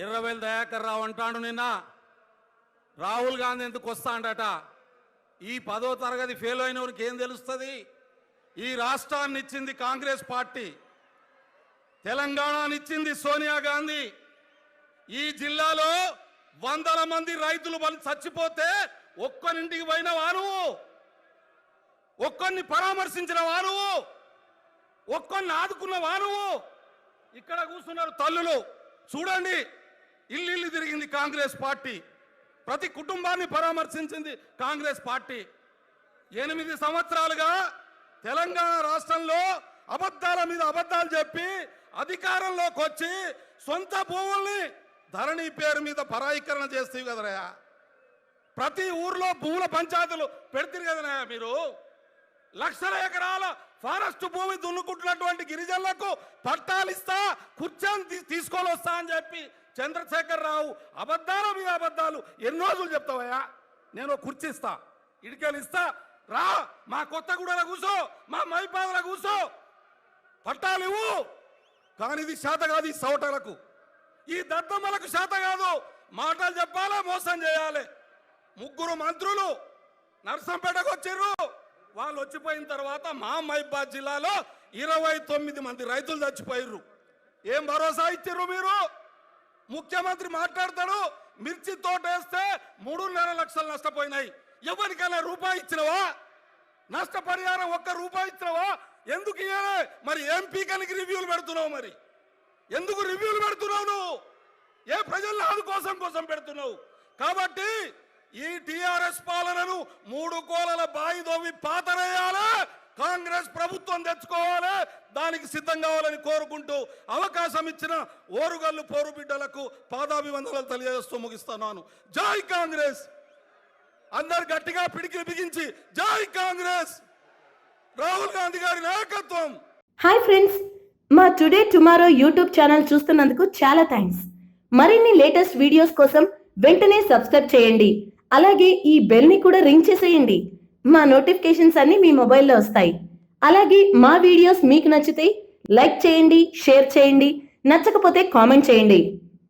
ఎర్రవేల్ దయాకర్ రావు అంటాడు నిన్న రాహుల్ గాంధీ ఎందుకు వస్తాడట. ఈ 10వ తరగతి ఫెయిల్ అయినవరికి ఏం తెలుస్తుంది? ఈ రాష్ట్రాన్ని ఇచ్చింది కాంగ్రెస్ పార్టీ, తెలంగాణని ఇచ్చింది సోనియా గాంధీ. ఈ జిల్లాలో వందల మంది రైతులు చచ్చిపోతే ఒక్కరింటికి పోయినవా నువ్వు? ఒక్కరిని పరామర్శించినవా నువ్వు? ఒక్కరిని ఆదుకున్నవా నువ్వు? ఇక్కడ కూర్చున్నారు తల్లులు, చూడండి, ఇల్లు తిరిగింది కాంగ్రెస్ పార్టీ, ప్రతి కుటుంబాన్ని పరామర్శించింది కాంగ్రెస్ పార్టీ. 8 సంవత్సరాలుగా తెలంగాణ రాష్ట్రంలో అబద్ధాల మీద అబద్ధాలు చెప్పి అధికారంలోకి వచ్చి సొంత భూముల్ని ధరణి పేరు మీద పరాయీకరణ చేస్తేవి కదరయా. ప్రతి ఊర్లో భూముల పంచాయతీలు పెడతారు కదనయా మీరు. లక్షల ఎకరాల ఫారెస్ట్ భూమి దున్నుకుంటున్నటువంటి గిరిజనులకు పట్టాలు ఇస్తా, కుర్చీని తీసుకొని వస్తా అని చెప్పి చంద్రశేఖర్ రావు అబద్ధాల మీద అబద్ధాలు ఎన్ని రోజులు చెప్తావయ్యా? నేను కుర్చీ ఇస్తా, ఇడికేలు ఇస్తా, రా మా కొత్తగూడలో కూర్చో, మా మైపాదలో కూర్చో, పట్టాలు ఇవ్వు. కానీ ఇది శాత కాదు, ఈ సౌటలకు, ఈ దద్దమ్మలకు శాత కాదు. మాటలు చెప్పాలి, మోసం చేయాలి. 3 మంత్రులు నర్సంపేటకు వచ్చిర్రు. వాళ్ళు వచ్చిపోయిన తర్వాత మా మైబాద్ జిల్లాలో 29 మంది రైతులు చచ్చిపోయారు. ఏం భరోసా ఇచ్చిర్రు మీరు? ముఖ్యమంత్రి మాట్లాడతాడు, మిర్చి తోట వేస్తే 3.5 లక్షలు నష్టపోయినాయి. ఎవరికైనా రూపాయి ఇచ్చినవా? నష్టపరిహారం 1 రూపాయి ఇచ్చినవా? ఎందుకు ఇయ్యాలి? మరి ఏం పీకనికి రివ్యూలు పెడుతున్నావు? మరి ఎందుకు రివ్యూలు పెడుతున్నావు నువ్వు? ఏ ప్రజల కోసం పెడుతున్నావు? కాబట్టి ఈ టిఆర్ఎస్ పాలనను 3 కోలల బాయి దోవి పాతరేయాలి, కాంగ్రెస్ ప్రభుత్వం తెచ్చుకోవాలి, దానికి సిద్ధం కావాలని కోరుకుంటూ అవకాశం ఇచ్చిన ఓరుగల్లు పోరు బిడ్డలకు పాదాభివందనలు తెలియజేస్తూ ముగిస్తున్నాను. జై కాంగ్రెస్! అందరు గట్టిగా పిడికిలు బిగించి జై కాంగ్రెస్, రాహుల్ గాంధీ గారి నాయకత్వం. హాయ్ ఫ్రెండ్స్, మా టుడే టుమారో యూట్యూబ్ ఛానల్ చూస్తున్నందుకు చాలా థ్యాంక్స్. మరిన్ని లేటెస్ట్ వీడియోస్ కోసం వెంటనే సబ్స్క్రైబ్ చేయండి. అలాగే ఈ బెల్ ని కూడా రింగ్ చేసేయండి. మా నోటిఫికేషన్స్ అన్ని మీ మొబైల్లో వస్తాయి. అలాగే మా వీడియోస్ మీకు నచ్చితే లైక్ చేయండి, షేర్ చేయండి, నచ్చకపోతే కామెంట్ చేయండి.